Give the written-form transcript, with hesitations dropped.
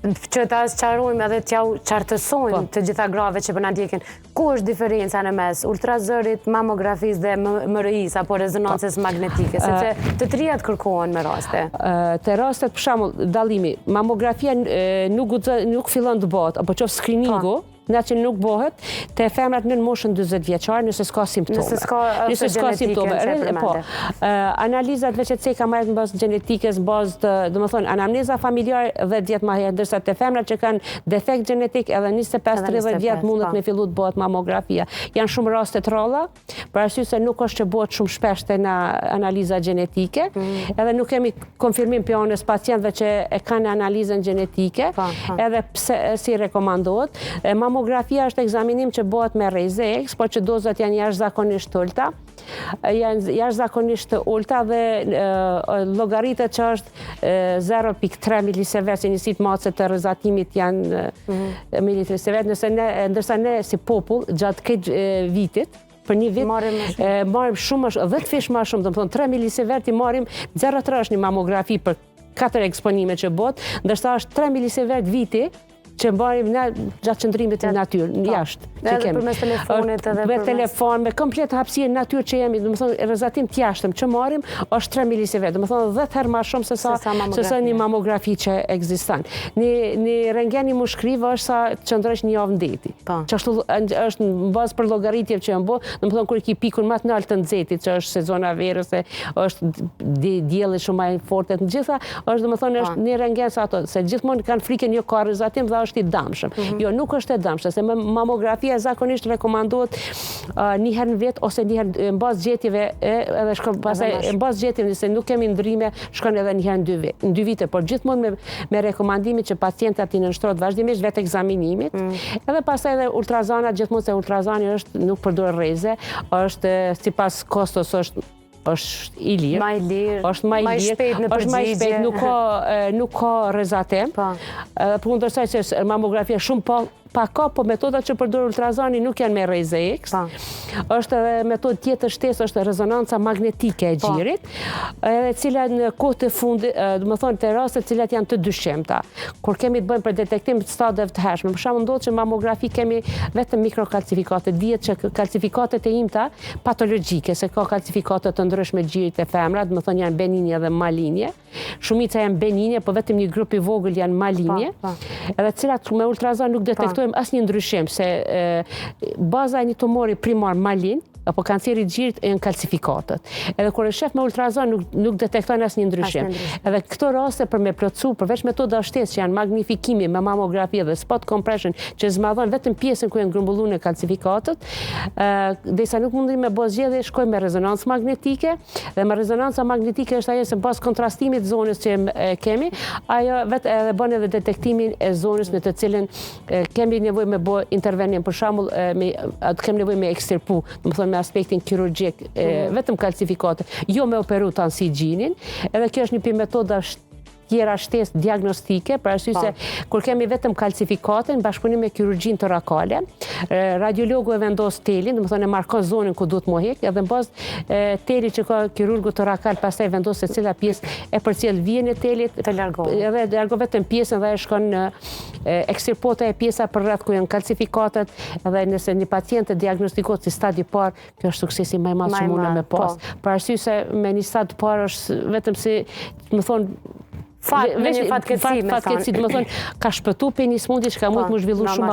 që ta sqarojmë edhe t'ja qartësojmë të gjitha grave që përna ndjekin, ku është diferenca në mes ultrazërit, mamografisë dhe MRI-s apo rezonancës magnetike, sepse të trijat kërkohen me raste. Te rastet, për shembull, dallimi, mamografia nuk fillon të bëhet, apo qoftë screeningu, nga që nuk bëhet, te femrat në moshën 40 vjeçar nëse s'ka simptome. Nëse s'ka simptome. Analizat veç e ceka marrët në bazë gjenetikës, bazë të, domethënë, anamneza familjar 10 vjet më herë, ndërsa te femrat që kanë defekt gjenetik edhe 25-30 vjet mundet me fillu të bëhet mamografia. Janë shumë raste të rralla, për arsye se nuk është që bëhet shumë shpesh te na analiza gjenetike, edhe nuk kemi konfirmim pionës pacientëve që e kanë analizën gjenetike, edhe pse si rekomandohet. Mamografia është ekzaminim që bëhet me rrezë X, por që dozat janë jashtëzakonisht ulta. Janë jashtëzakonisht ulta dhe llogaritet që është 0.3 milisievert, që njësit macet të rrezatimit janë milisievert, ndërsa ne si popull gjatë këtë vitit, për një vit marim shumë, 10 fish më shumë, domethënë 3 milisievert i marim 0.3 është një mamografi për 4 eksponime që bëhet, ndërsa është 3 milisievert viti që mbarim ne gjatë qëndrimit në natyrë, jashtë. Edhe përmes telefonit edhe me telefon, me komplet hapësirë në natyrë që jemi, domethënë rrezatim të jashtëm që marim është 3 milisievert, domethënë 10 herë më shumë se sa një mamografi që ekziston. Një rentgen i mushkrive është sa qëndrosh një javë ndeti. Që është në bazë për llogaritjet që janë bë, domethënë kur ki pikun më të lartë të nxehtit, që është sezona verës, është dielli shumë më i fortë, të gjitha është domethënë është një rentgen sa ato, se gjithmonë kanë frikën jo ka rrezatim dhe është i dëmshëm. Jo, nuk është e dëmshëm, se mamografia zakonisht rekomandohet një herë në vit ose një herë në bazë gjetjeve, edhe shkon pastaj në bazë gjetjeve nëse nuk kemi ndryme, shkon edhe një herë në 2 vite, por gjithmonë me rekomandimin që pacientat i nënshtrohet vazhdimisht vetë ekzaminimit. Edhe pastaj edhe ultrazana, gjithmonë se ultrazani është nuk përdor rreze, është sipas kostos është i lirë, është më i shpejt në përgjigje, nuk ka rrezatim. Për kundërshtaj që mamografia shumë pa ka, po metodat që përdor ultrazani nuk janë me rrezë X. Është edhe metodë tjetër shtesë, është rezonanca magnetike e gjirit, e cila në kohë të fundit, domethënë te rastet të cilat janë të dyshimta, kur kemi të bëjmë për detektim të stadeve të hershme. Për shembull ndodhet që në mamografi kemi vetëm mikrokalcifikate, dihet që kalcifikatet e imta patologjike, se ka kalcifikate të ndryshme gjirit e femrave, domethënë janë benigni dhe maligni. Shumica janë benigni, po vetëm një grup i vogël janë maligni. Edhe të cilat me ultrazan nuk detektojmë asnjë ndryshim, se baza e një tumori primar malign apo kanceri i gjirit janë kalcifikatet. Edhe kur e shef me ultrazon nuk detekton asnjë ndryshim. Edhe këto raste për me plotësu, përveç metoda shtesë që janë magnifikimi me mamografi dhe spot compression që zmadhon vetëm pjesën ku janë grumbulluar në kalcifikatet, derisa nuk mundi me bëj zgjedhje, shkojmë me rezonancë magnetike, dhe me rezonanca magnetike është ajo se pas kontrastimit të zonës që kemi, ajo vetë edhe bën edhe detektimin e zonës në të cilën kemi nevojë me bëj intervenim, për shembull kemi nevojë me ekstirpu, domethënë aspektin kirurgjik, vetëm kalcifikate, jo me operu tansigjinin, edhe kjo është një për metoda tjera shtesë diagnostike, për arsye se kur kemi vetëm kalcifikate në bashkëpunim me kirurgjinë torakale, radiologu e vendos telin, domethënë e markon zonën ku duhet mu hek, edhe në bazë teli që ka kirurgu torakal, pastaj vendos se cila pjesë e përcjell vijën e telit, të largohet. Edhe largo vetëm pjesën dhe e shkon në ekstirpota e pjesa për rreth ku janë kalcifikatet, edhe nëse një pacient e diagnostikohet si stadi parë, kjo është suksesi më i madh që mundem me pas. Për arsye se me një stad parë është vetëm si, më thonë, fatkeqësi, domethënë ka shpëtu për një smundje që ka mund të më zhvillu shumë